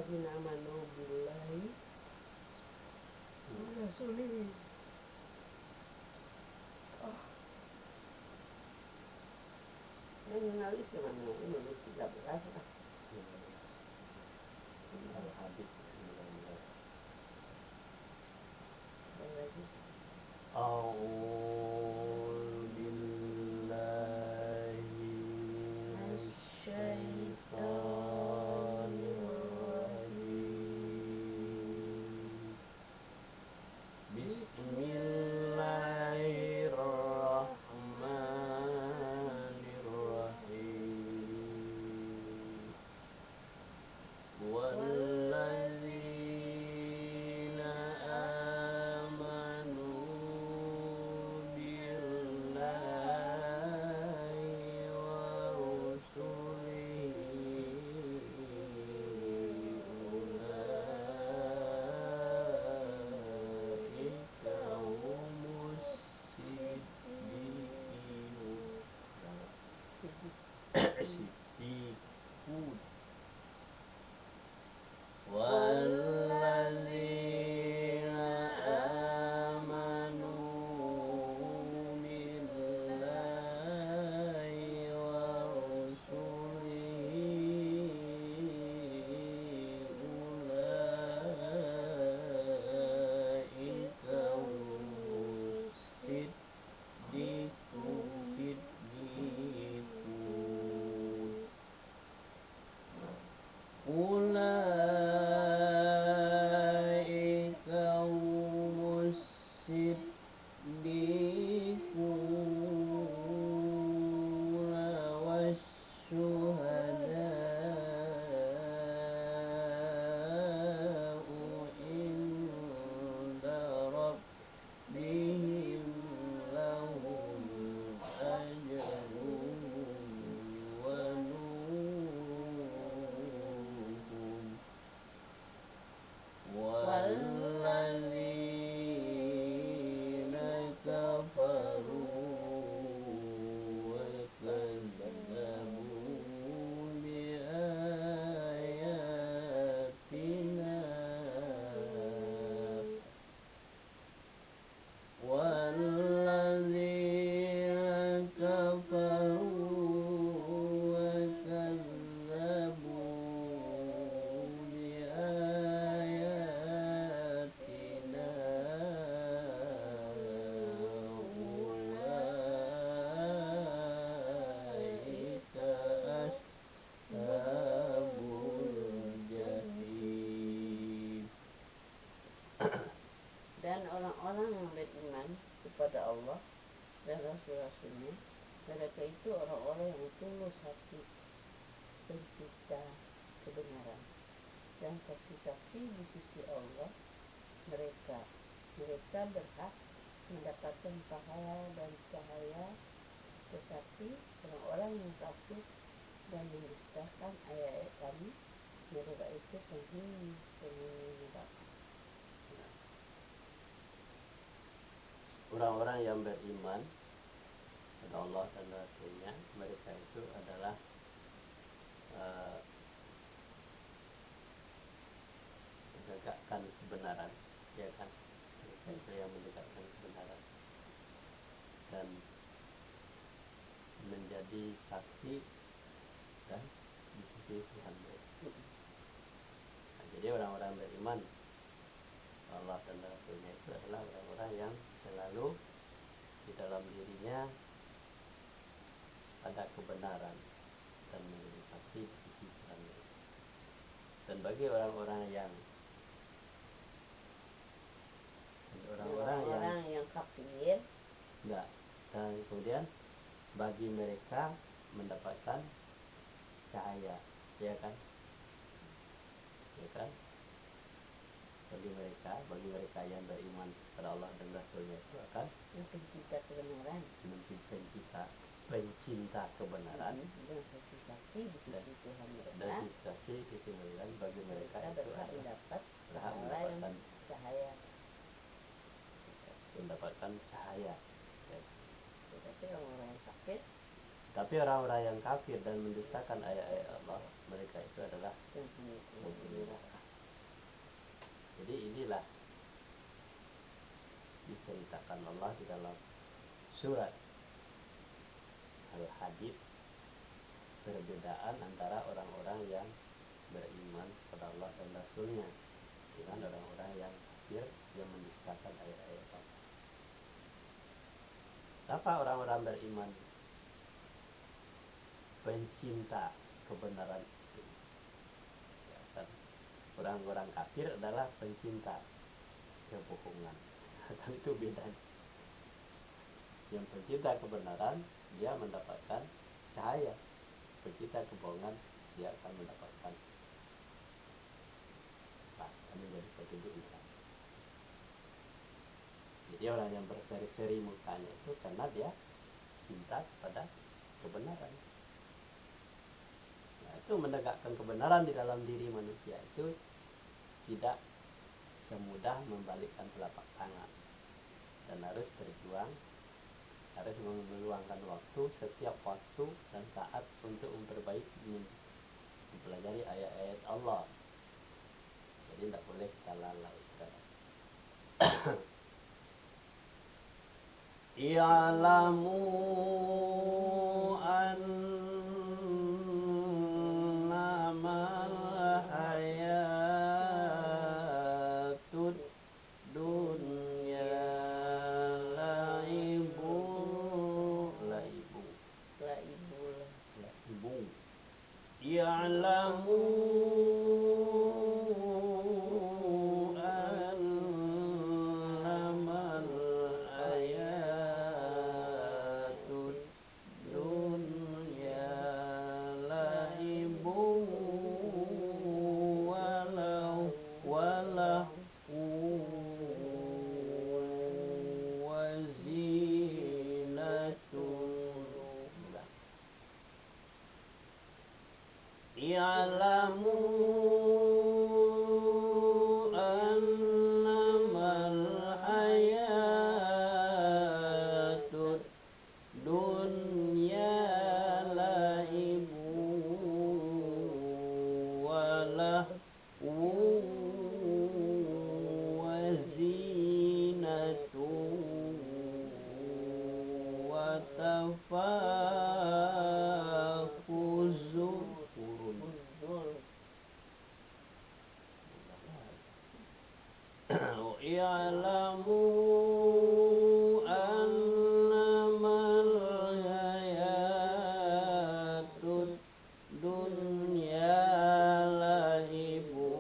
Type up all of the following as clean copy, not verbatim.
walladzina amanu billahi wa rasulihi. Yang nulis mana? Nulis 13 lah. Al-Hadid 19. A'udzu billahi minasyaitonir rajim. Bismillahirrahmanirrahim. Walladzina amanu billahi wa rusulihi ulaika humus siddiqun. Walladzina amanu billahi wa rusulihi ulaika humus siddiqun. Ulaika humus siddiquna wasyuhada'u inda rabbihim lahum ajruhum wa nuruhum. Walladzina kafaru wa kadzabu biayatina walladzina kafaru wa kadzabu biayatina ulaika ashabul jahim. Dan orang-orang yang beriman kepada Allah dan Rasul-Rasulnya, mereka itu orang-orang yang tulus hati, pencipta kebenaran, dan saksi-saksi di sisi Allah. Mereka berhak mendapatkan pahala dan cahaya. Tetapi orang-orang yang kafir dan mendustakan ayat-ayat kami, mereka itu penghuni neraka. Orang-orang yang beriman kepada Allah dan Rasulnya, mereka itu adalah menegakkan kebenaran, ya kan? Mereka itu yang menegakkan kebenaran dan menjadi saksi dan di sisi Tuhan mereka. Nah, jadi orang-orang beriman Allah dan Rasulnya itu adalah orang-orang yang selalu di dalam dirinya ada kebenaran dan menjadi saksi di sisi Tuhan mereka. Dan bagi orang-orang yang kafir, enggak, dan kemudian bagi mereka mendapatkan cahaya, ya kan? Ya kan? Bagi mereka yang beriman kepada Allah dan Rasulnya itu akan pencinta kebenaran, pencinta kebenaran, dan saksi di sisi Tuhan mereka, dan saksi di sisi mereka. Bagi mereka itu berhak mendapatkan cahaya, mendapatkan cahaya. Ya. Tetapi orang-orang yang kafir Tapi orang-orang yang kafir dan mendustakan ayat-ayat Allah, mereka itu adalah penghuni neraka. Jadi inilah diceritakan Allah di dalam surat Al-Hadid, perbedaan antara orang-orang yang beriman kepada Allah dan Rasulnya dengan orang-orang yang kafir yang mendustakan ayat-ayat Allah. Apa orang-orang beriman? Pencinta kebenaran itu. Ya, kan? Orang-orang kafir adalah pencinta kebohongan. Kan itu bedanya. Yang pencinta kebenaran, dia mendapatkan cahaya. Pencinta kebohongan, dia akan mendapatkan menjadi penduduk neraka. Jadi orang yang berseri-seri mukanya itu karena dia cinta kepada kebenaran. Nah, itu menegakkan kebenaran di dalam diri manusia itu tidak semudah membalikkan telapak tangan, dan harus berjuang, harus meluangkan waktu, setiap waktu dan saat untuk memperbaiki, mempelajari ayat-ayat Allah. Jadi tidak boleh kita lalai. I'lamu annamal hayatud dunya laibu i'lamu annamal hayatud dunya laibu walahu i'lamu annamal hayatud dunya laibu walahu wazinatun wa tafakhuzun. I'lamu annamal hayatud dunya laibu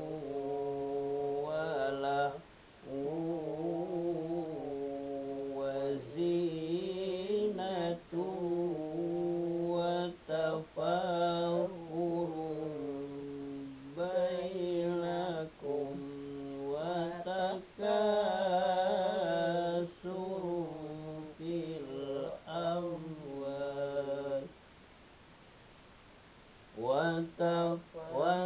walahu wazinatun wa tafakhurun bainakum wa takasurun fil amwal wa takasurun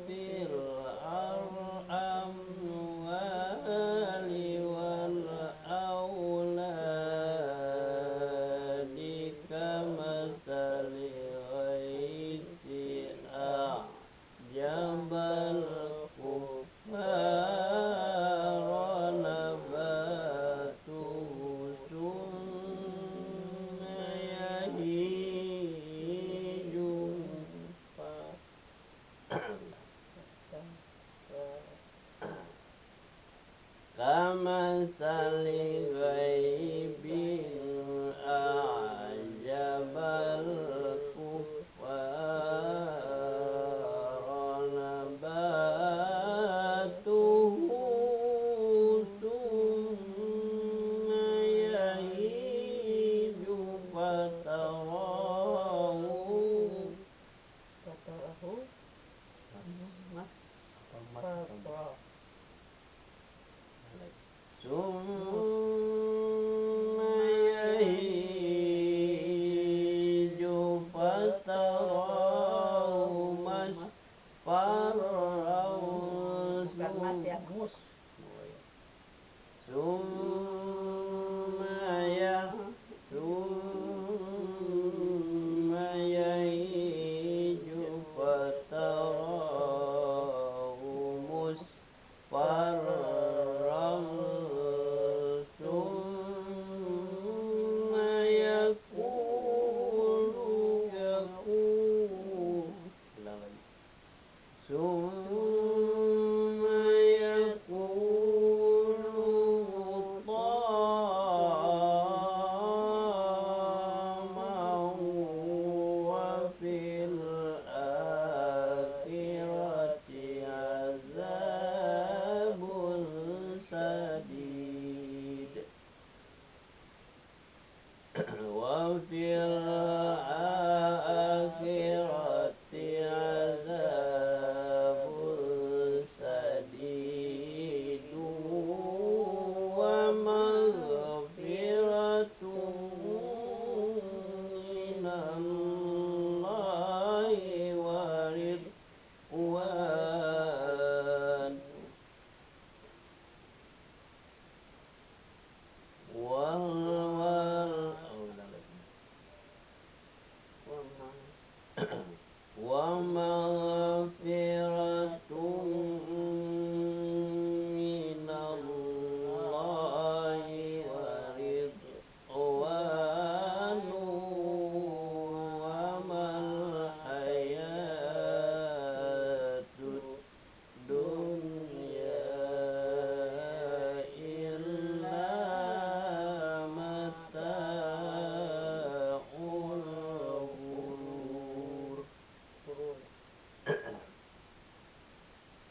fil amwali wal auladi kamasali ghaisi a'jabal kuffara nabatuhu summa yahiju في الآخرة عذاب شديد ومغفرة من الله ورضوان ومغفرة من الله ورضوان وما الحياة الدنيا إلا متاع الغرور.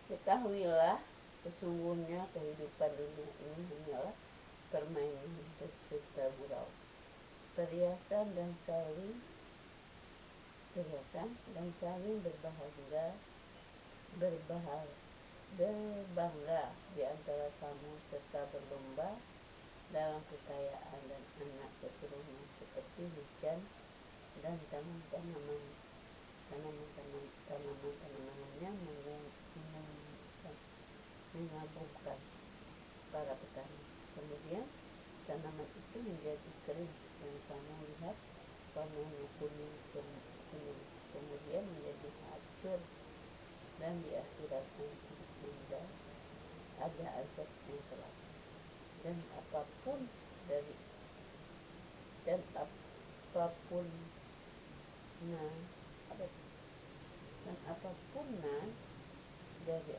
Ketahuilah, sesungguhnya kehidupan dunia ini hanyalah permainan beserta gurau, perhiasan dan saling berbangga di antara kamu serta berlomba dalam kekayaan dan anak keturunan seperti hujan dan tanaman-tanamannya mengagumkan para petani. Kemudian tanaman itu menjadi kering dan kamu lihat warnanya kuning, kemudian menjadi hancur, dan di akhirat nanti ada azab yang keras. Dan apapun dari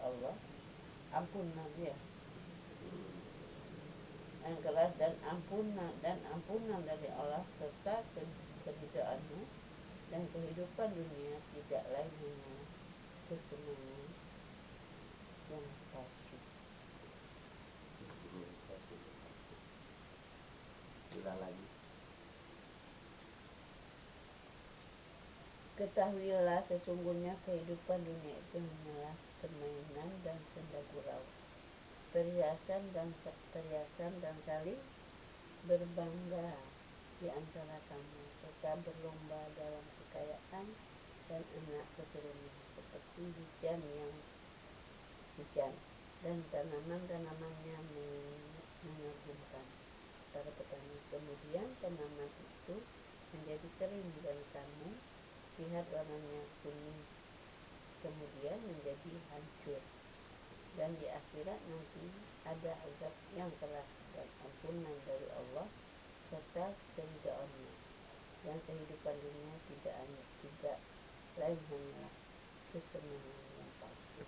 Allah, ampunan ya, yang keras dan ampunan dari Allah serta keridhaannya, dan kehidupan dunia tidak lain hanyalah kesenangan yang palsu. Ulang lagi. Ketahuilah, sesungguhnya kehidupan dunia itu hanyalah permainan dan senda gurau, perhiasan dan saling berbangga di antara kamu serta berlomba dalam kekayaan dan anak keturunan seperti hujan dan tanaman-tanamannya mengagumkan para petani. Kemudian tanaman itu menjadi kering dan kamu lihat warnanya kuning, kemudian menjadi hancur, dan di akhirat nanti ada azab yang keras dan ampunan dari Allah serta keridhaannya, dan kehidupan dunia tidak lain hanyalah kesenangan yang palsu.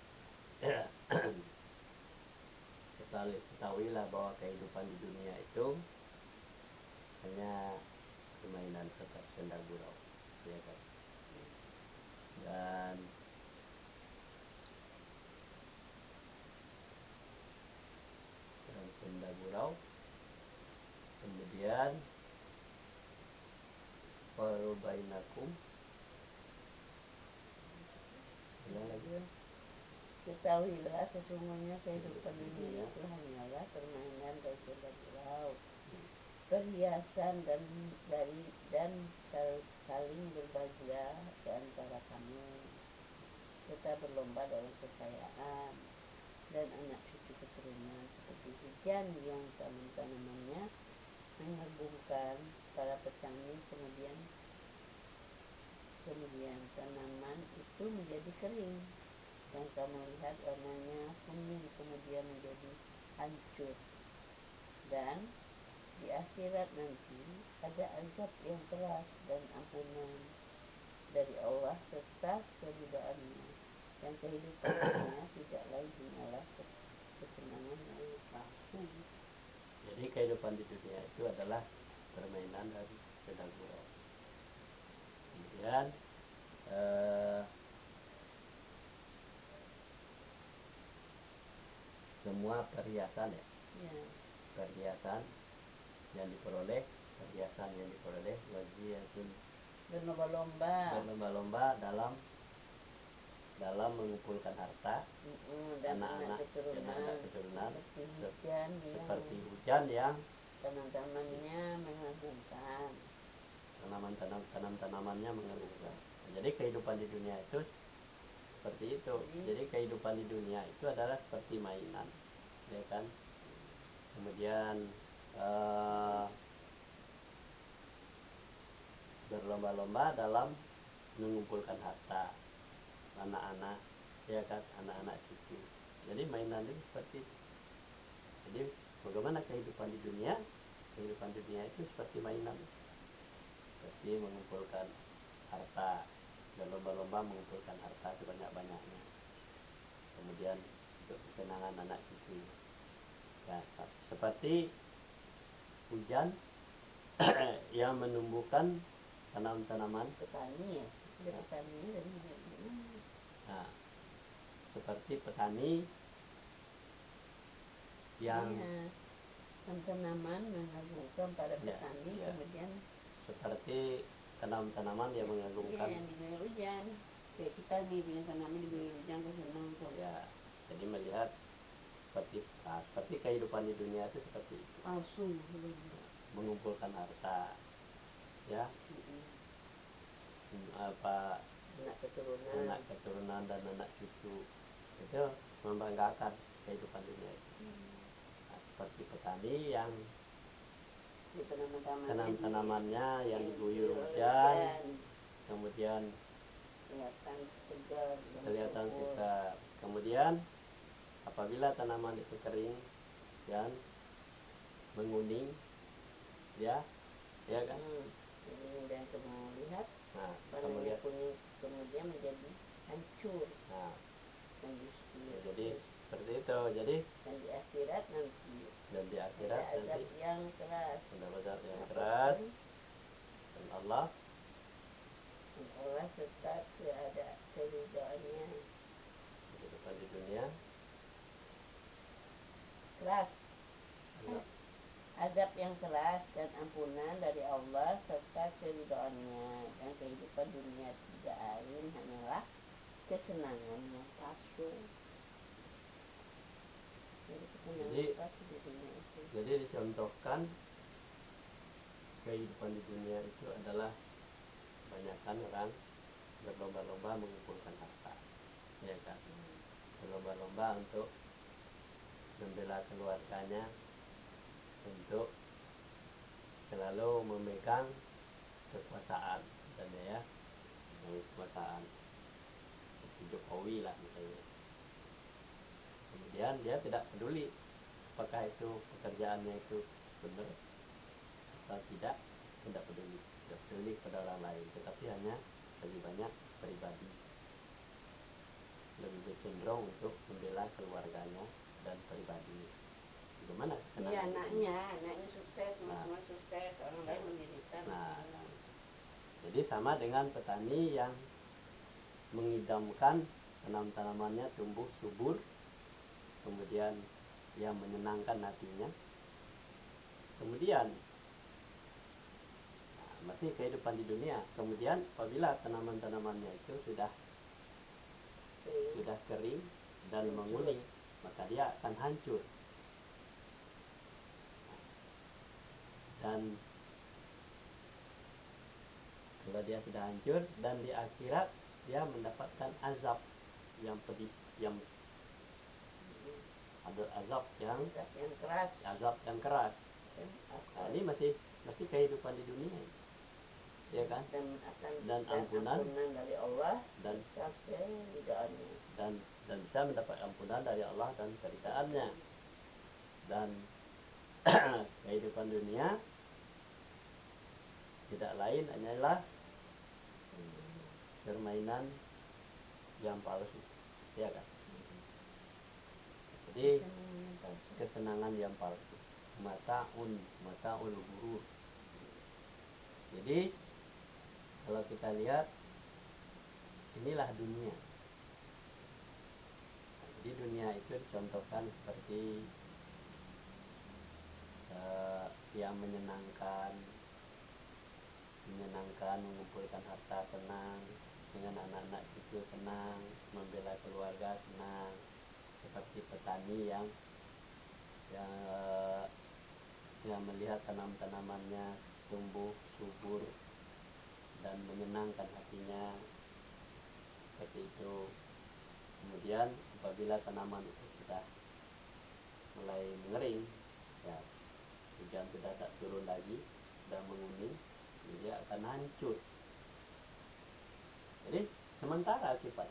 Ketahuilah bahwa kehidupan di dunia itu hanya permainan serta senda gurau, ya kan? Dan senda gurau, kemudian farubainakum, bilang lagi. Ketahuilah, sesungguhnya kehidupan dunia itu hanyalah permainan dan senda gurau, perhiasan dan saling berbangga di antara kamu serta berlomba dalam kekayaan dan anak cucu keturunan seperti hujan yang tanamannya mengagumkan para petani. Kemudian tanaman itu menjadi kering dan kamu lihat warnanya kuning, kemudian menjadi hancur, dan di akhirat nanti ada azab yang keras dan ampunan dari Allah serta keridhaannya, dan kehidupan dunia tidak lain hanyalah kesenangan yang palsu. Jadi kehidupan di dunia itu adalah permainan dan senda gurau. Kemudian semua perhiasan perhiasan yang diperoleh, perhiasan yang diperoleh, waziyatun berlomba-lomba dalam mengumpulkan harta, dan anak-anak keturunan, dan anak keturunan, seperti hujan yang tanaman-tanamannya mengagumkan. Tanaman-tanamannya mengagumkan. Jadi kehidupan di dunia itu seperti itu. Jadi kehidupan di dunia itu adalah seperti mainan, ya kan? Kemudian berlomba-lomba dalam mengumpulkan harta, anak-anak, ya kan, anak-anak cucu. Jadi mainan itu seperti itu. Jadi bagaimana kehidupan di dunia? Kehidupan di dunia itu seperti mainan, seperti mengumpulkan harta, berlomba-lomba mengumpulkan harta sebanyak-banyaknya. Kemudian untuk kesenangan anak cucu. Ya, seperti hujan yang menumbuhkan tanaman-tanaman. Petani ya, ada petaninya dari Nah, seperti petani yang tanaman mengagumkan pada petani, kemudian seperti tanaman-tanaman yang mengagumkan. Yang diguyur hujan, kayak kita nih punya tanaman diguyur hujan, kan senang tuh. Ya, jadi melihat seperti kehidupan di dunia itu seperti itu. Palsu. Mengumpulkan harta, ya. Anak keturunan dan anak cucu itu membanggakan kehidupan dunia itu. Nah, seperti petani yang tanamannya yang diguyur hujan, kemudian kelihatan segar. Kemudian apabila tanaman itu kering dan menguning, ya kan? Dan kamu lihat, nah, warnanya kuning, kemudian menjadi hancur. Nah, jadi seperti itu. Jadi dan di akhirat nanti azab yang keras. Dan Allah tetap ada keridhaannya. Kehidupan di dunia keras. Azab yang keras dan ampunan dari Allah serta keridhaannya, dan kehidupan dunia tidak lain hanyalah kesenangan yang palsu. Jadi dicontohkan kehidupan di dunia itu adalah kebanyakan orang berlomba-lomba mengumpulkan harta, ya kan? Berlomba-lomba untuk membela keluarganya, untuk selalu memegang kekuasaan, misalnya ya, kekuasaan Jokowi lah misalnya. Kemudian dia tidak peduli apakah itu pekerjaannya itu benar atau tidak peduli pada orang lain, tetapi hanya lebih banyak pribadi, lebih cenderung untuk membela keluarganya dan pribadi. Bagaimana kesenangan? Iya, anaknya sukses, semua sukses, orang lain menderita. Jadi sama dengan petani yang mengidamkan tanamannya tumbuh subur, kemudian yang menyenangkan hatinya. Kemudian masih kehidupan di dunia. Kemudian apabila tanaman-tanamannya itu sudah kering dan menguning, maka dia akan hancur. Dan kalau dia sudah hancur, dan di akhirat dia mendapatkan azab yang pedih, yang ada azab yang keras. Nah, ini masih kehidupan di dunia, ya kan? Dan ampunan dari Allah dan bisa mendapat ampunan dari Allah dan keridhaannya. Dan kehidupan dunia tidak lain hanyalah permainan yang palsu, ya kan? Jadi kesenangan yang palsu, mataul ghurur. Jadi kalau kita lihat, inilah dunia. Jadi dunia itu dicontohkan seperti yang menyenangkan, menyenangkan, mengumpulkan harta senang, dengan anak-anak cucu senang, membela keluarga senang, seperti petani yang melihat tanam-tanamannya tumbuh subur dan menyenangkan hatinya, seperti itu. Kemudian apabila tanaman itu sudah mulai mengering, ya hujan sudah tak turun lagi, sudah menguning, dia akan hancur. Jadi sementara sifat.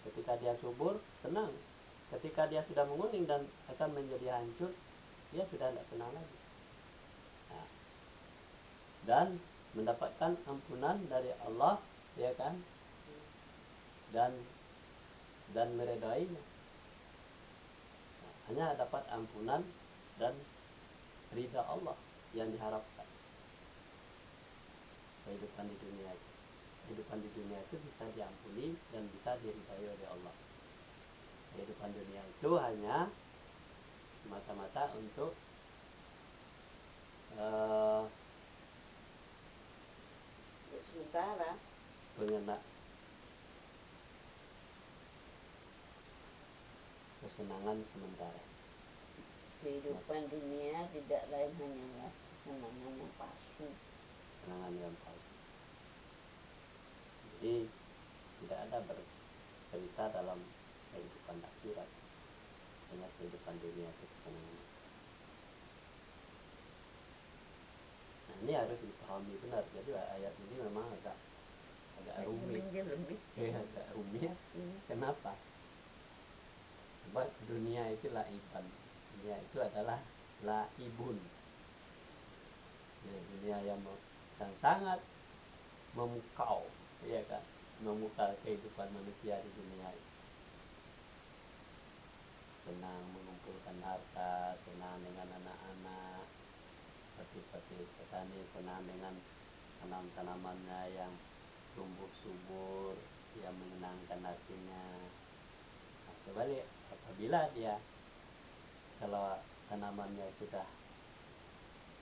Ketika dia subur, senang. Ketika dia sudah menguning dan akan menjadi hancur, dia sudah tidak senang lagi. Nah, dan mendapatkan ampunan dari Allah, ya kan? Dan meredainya. Nah, hanya dapat ampunan dan ridha Allah yang diharapkan. Kehidupan di dunia itu. Kehidupan di dunia itu bisa diampuni dan bisa diridai oleh Allah. Kehidupan dunia itu hanya semata-mata untuk sementara kesenangan sementara. Kehidupan dunia tidak lain hanyalah kesenangan yang palsu. Kesenangan yang palsu. Jadi tidak ada bercerita dalam kehidupan akhirat. Hanya kehidupan dunia itu kesenangan. Nah, ini harus dipahami benar. Jadi ayat ini memang agak rumit. Agak rumit. Kenapa? Sebab dunia itu laiban. Dunia itu adalah laibun. Ya, dunia yang sangat memukau, ya kan? Memukau kehidupan manusia di dunia itu. Senang mengumpulkan harta, senang dengan anak-anak, seperti petani senang dengan tanam-tanamannya yang tumbuh subur, yang menyenangkan hatinya. Nah, kebalik, apabila dia kalau tanamannya sudah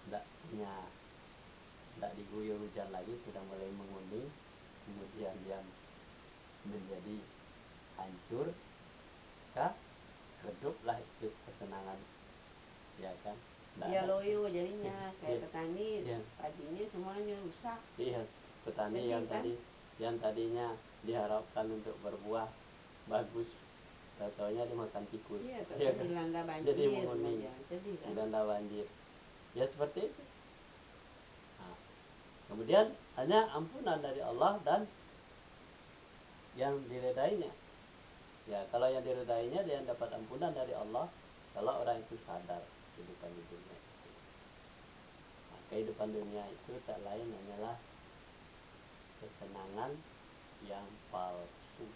tidak diguyur hujan lagi, sudah mulai menguning, kemudian dia menjadi hancur, maka reduplah itu kesenangan, ya kan? Ya loyo jadinya kayak petani, padinya semuanya rusak. Iya, petani sedih, yang kan? yang tadinya diharapkan untuk berbuah bagus, taunya dimakan tikus. Iya, ya, kan? Dilanda banjir. Jadi menguning, sedih, kan? dilanda banjir. Ya seperti itu. Nah, kemudian hanya ampunan dari Allah dan yang diredainya. Ya, kalau yang diredainya dia dapat ampunan dari Allah kalau orang itu sadar kehidupan di dunia itu. Nah, kehidupan dunia itu tak lain hanyalah kesenangan yang palsu.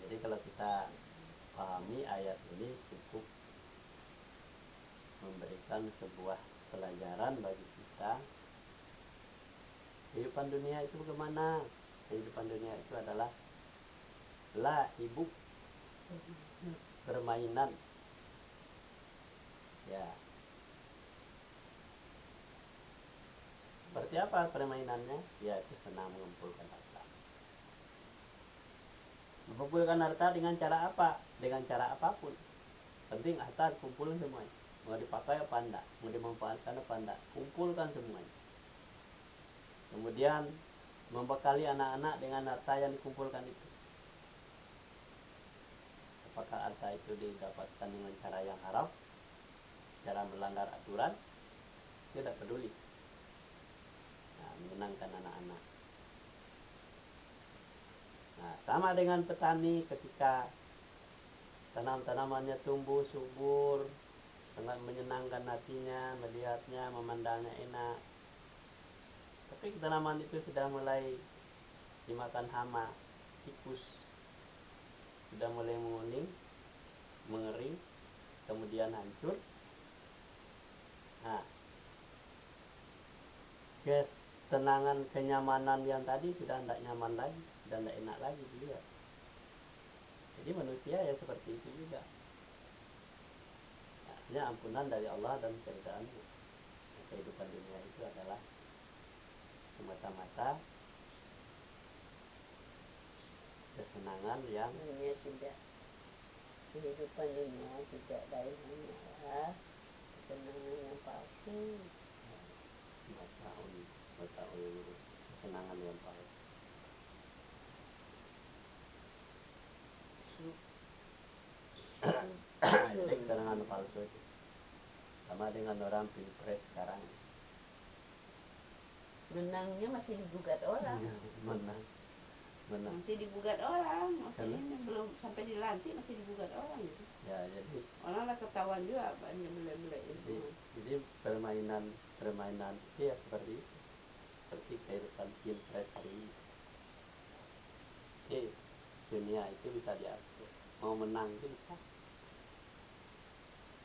Jadi kalau kita pahami ayat ini cukup memberikan sebuah pelajaran bagi kita. Kehidupan dunia itu bagaimana? Kehidupan dunia itu adalah laibuk, permainan. Ya. Seperti apa permainannya? Ya, itu senang mengumpulkan harta. Mengumpulkan harta dengan cara apa? Dengan cara apapun. Penting harta kumpulkan semuanya. Mau dipakai apa enggak? Mau dimanfaatkan apa enggak? Kumpulkan semuanya. Kemudian membekali anak-anak dengan harta yang dikumpulkan itu. Apakah harta itu didapatkan dengan cara yang haram, cara melanggar aturan? Tidak peduli. Nah, menyenangkan anak-anak. Nah, sama dengan petani ketika tanam-tanamannya tumbuh subur, sangat menyenangkan hatinya, melihatnya, memandangnya enak. Tapi tanaman itu sudah mulai dimakan hama, tikus, sudah mulai menguning, mengering, kemudian hancur. Nah, ketenangan, kenyamanan yang tadi sudah tidak nyaman lagi, sudah tidak enak lagi dilihat. Jadi manusia ya seperti itu juga. Nah, Ini ampunan dari Allah dan keridaannya. Kehidupan dunia itu adalah semata-mata kesenangan yang Dunia tidak, kehidupan dunia tidak lain hanyalah kesenangan yang palsu. mataun kesenangan yang palsu. Jadi kesenangan palsu itu sama dengan orang pilpres sekarang. Menangnya masih digugat orang. menang Masih digugat orang, maksudnya belum sampai dilantik masih digugat orang gitu. Ya, jadi orang lah ketahuan juga banyak bela-bela itu. Jadi permainan itu ya seperti itu. Seperti kehidupan pilpres hari ini. Jadi dunia itu bisa diatur. Mau menang itu bisa.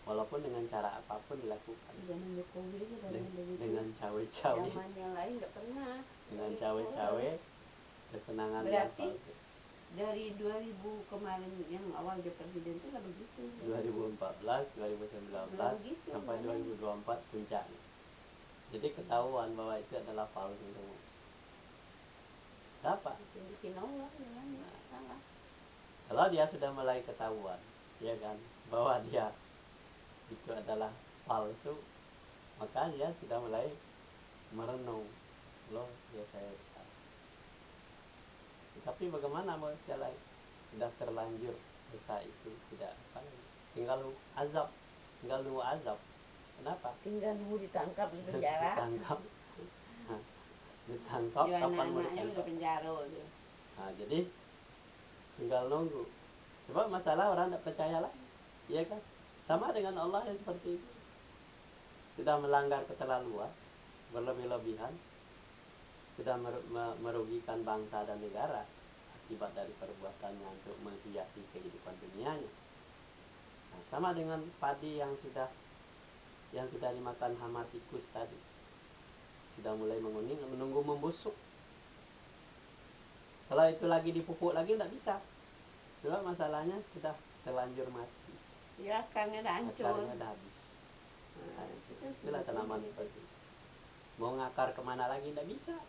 Walaupun dengan cara apapun dilakukan. Zaman Jokowi itu dengan cawe-cawe. Zaman yang lain nggak pernah. Dengan cawe-cawe kesenangan berarti yang palsu. Dari 2000 kemarin yang awal dia presiden itu nggak begitu. 2014, 2019 begitu, sampai 2024 puncaknya. Jadi ketahuan bahwa itu adalah palsu semua. Siapa? Nah, kalau dia sudah mulai ketahuan, ya kan, bahwa dia itu adalah palsu, maka dia sudah mulai merenung, loh ya saya salah. Tapi bagaimana mau jalan? Sudah terlanjur dosa itu tidak apa? Tinggal nunggu azab. Kenapa? Tinggal nunggu ditangkap di penjara. ditangkap kapan mau ditangkap? Penjara. Nah, jadi tinggal nunggu. Sebab masalah orang tidak percaya lagi, iya kan? Sama dengan Allah yang seperti itu. Sudah melanggar keterlaluan, berlebih-lebihan, sudah merugikan bangsa dan negara akibat dari perbuatannya untuk menghiasi kehidupan dunianya. Nah, sama dengan padi yang sudah dimakan hama tikus tadi, sudah mulai menguning, menunggu membusuk. Kalau itu lagi dipupuk lagi tidak bisa, sebab masalahnya sudah terlanjur mati. Ya, akarnya dah hancur. Akarnya dah habis. Itulah tanaman seperti itu. Mau ngakar kemana lagi tidak bisa.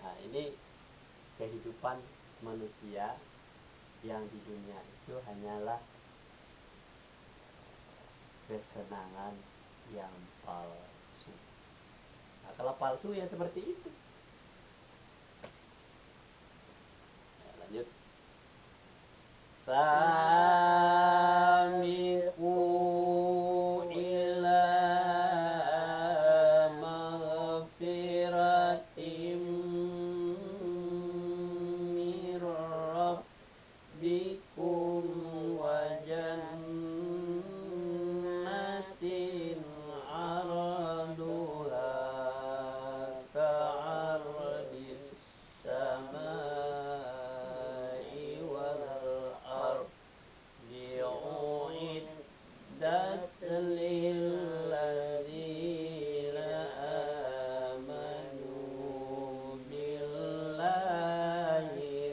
Nah, ini kehidupan manusia yang di dunia itu hanyalah kesenangan yang palsu. Nah, kalau palsu ya seperti itu. Nah, lanjut. Sami'u ila maghfiratim mir rabbikum wa jannatin 'arduha ka'ardis samai wal ardi u'iddat lil ladzina amanu billahi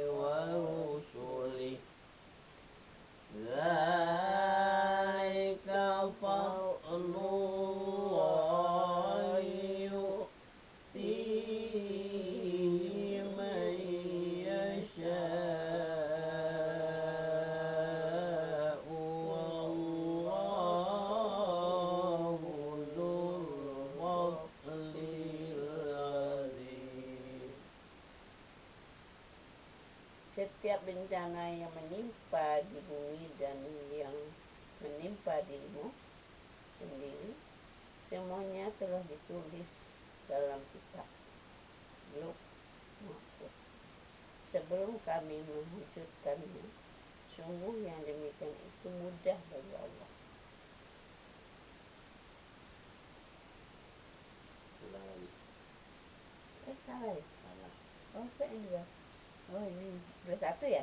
wa rusulihi dzalika fadlullahi yu'tihi man yasha'u wallahu dzul fadlil azim. Setiap bencana yang menimpa di bumi dan yang menimpa dirimu sendiri, semuanya telah ditulis dalam kitab Lauh Mahfuz sebelum kami mewujudkannya. Sungguh yang demikian itu mudah bagi Allah. Ulang lagi. Salah ya? Salah. Oh, ini verse 1 ya?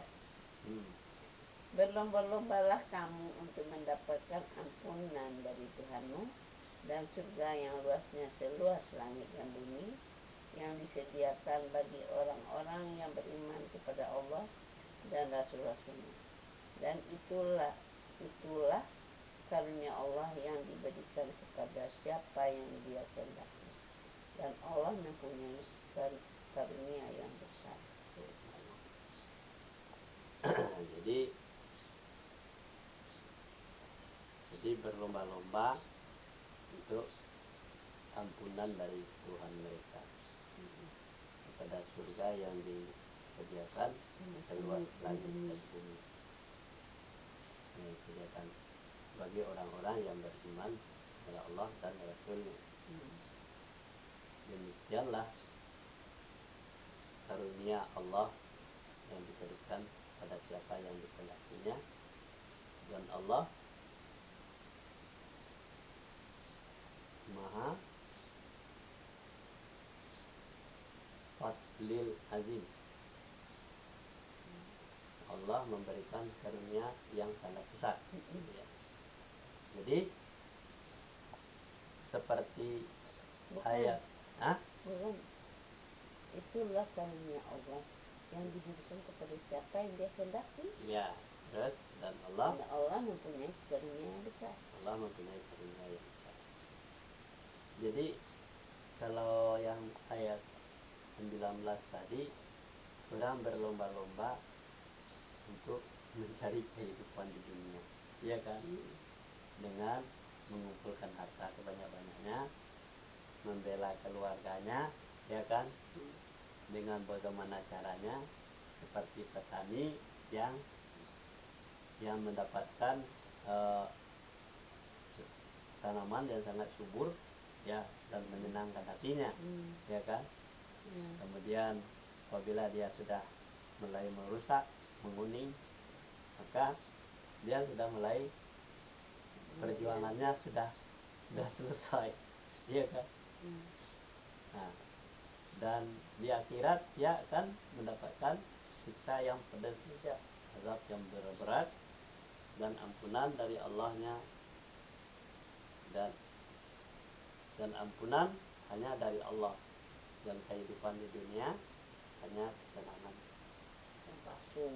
Berlomba-lombalah kamu untuk mendapatkan ampunan dari Tuhanmu dan surga yang luasnya seluas langit dan bumi, yang disediakan bagi orang-orang yang beriman kepada Allah dan Rasul-Rasulnya. Dan itulah karunia kepada siapa yang dia kehendaki, dan Allah mempunyai karunia yang besar. jadi berlomba-lomba untuk ampunan dari Tuhan mereka kepada surga yang disediakan seluas langit dan bumi, yang disediakan bagi orang-orang yang beriman kepada Allah dan Rasulnya. Demikianlah karunia Allah yang diberikan pada siapa yang dikehendakinya, dan Allah Maha Fadlil Azim. Allah memberikan karunia yang sangat besar. Ya. Jadi seperti ayat Bukan. Itulah karunia Allah yang diberikan kepada siapa yang dia kehendaki. Ya, terus dan Allah mempunyai karunia yang besar. Allah mempunyai karunia yang besar. Jadi kalau yang ayat 19 tadi, orang berlomba-lomba untuk mencari kehidupan di dunia, ya kan? Dengan mengumpulkan harta sebanyak-banyaknya, membela keluarganya, ya kan? Dengan bagaimana caranya, seperti petani yang mendapatkan tanaman yang sangat subur, ya, dan menyenangkan hatinya, ya kan? Kemudian apabila dia sudah mulai merusak, menguning, maka dia sudah mulai perjuangannya sudah selesai, iya kan? Nah, dan di akhirat dia akan mendapatkan siksa yang pedas, azab yang berat, dan ampunan dari Allahnya, dan ampunan hanya dari Allah, dan kehidupan di dunia hanya kesenangan yang palsu.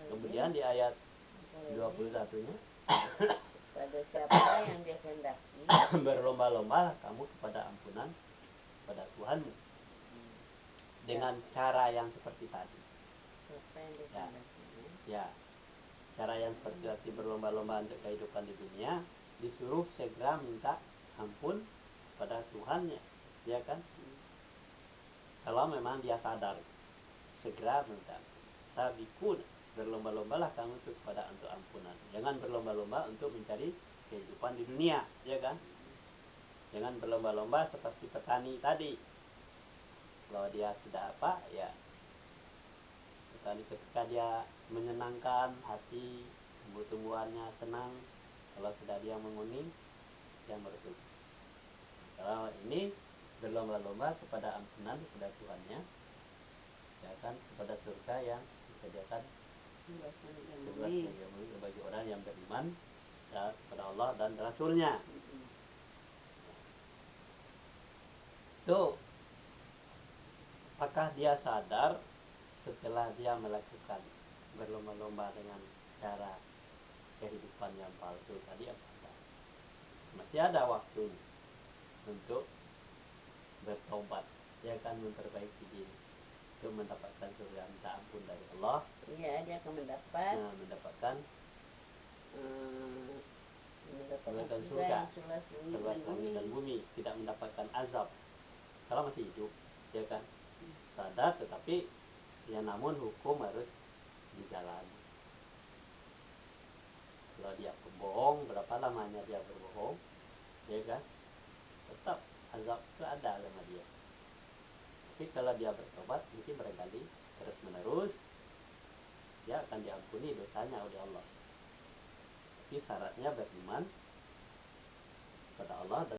Kemudian di ayat 21-nya, pada siapa yang dia kehendaki, berlomba-lomba kamu kepada ampunan pada Tuhanmu dengan cara yang seperti tadi. Siapa yang dia kehendaki, ya, cara yang seperti tadi, berlomba-lomba untuk kehidupan di dunia, disuruh segera minta ampun pada Tuhannya, ya kan? Kalau memang dia sadar, segera minta. Sabikun, berlomba-lombalah kamu untuk ampunan. Jangan berlomba-lomba untuk mencari kehidupan di dunia, ya kan? Jangan berlomba-lomba seperti petani tadi. Kalau dia sudah ya, petani ketika dia menyenangkan hati, tumbuh-tumbuhannya senang, kalau sudah dia menguning, dia merutuk. Kalau ini berlomba-lomba kepada ampunan kepada Tuhannya, ya kan, kepada surga yang disediakan bagi orang yang beriman kepada Allah dan Rasulnya. Itu apakah dia sadar setelah dia melakukan berlomba-lomba dengan cara kehidupan yang palsu tadi, apakah masih ada waktu untuk bertobat, ya kan, memperbaiki diri untuk mendapatkan surga, minta ampun dari Allah? Iya, dia akan mendapatkan surga seluas langit dan bumi, tidak mendapatkan azab kalau masih hidup, ya kan? Sadar, tetapi ya namun hukum harus dijalani. Kalau dia berbohong, berapa lamanya dia berbohong, ya kan? Tetap azab itu ada sama dia. Tapi kalau dia bertobat, mungkin barangkali terus menerus, dia akan diampuni dosanya oleh Allah. Tapi syaratnya beriman kepada Allah dan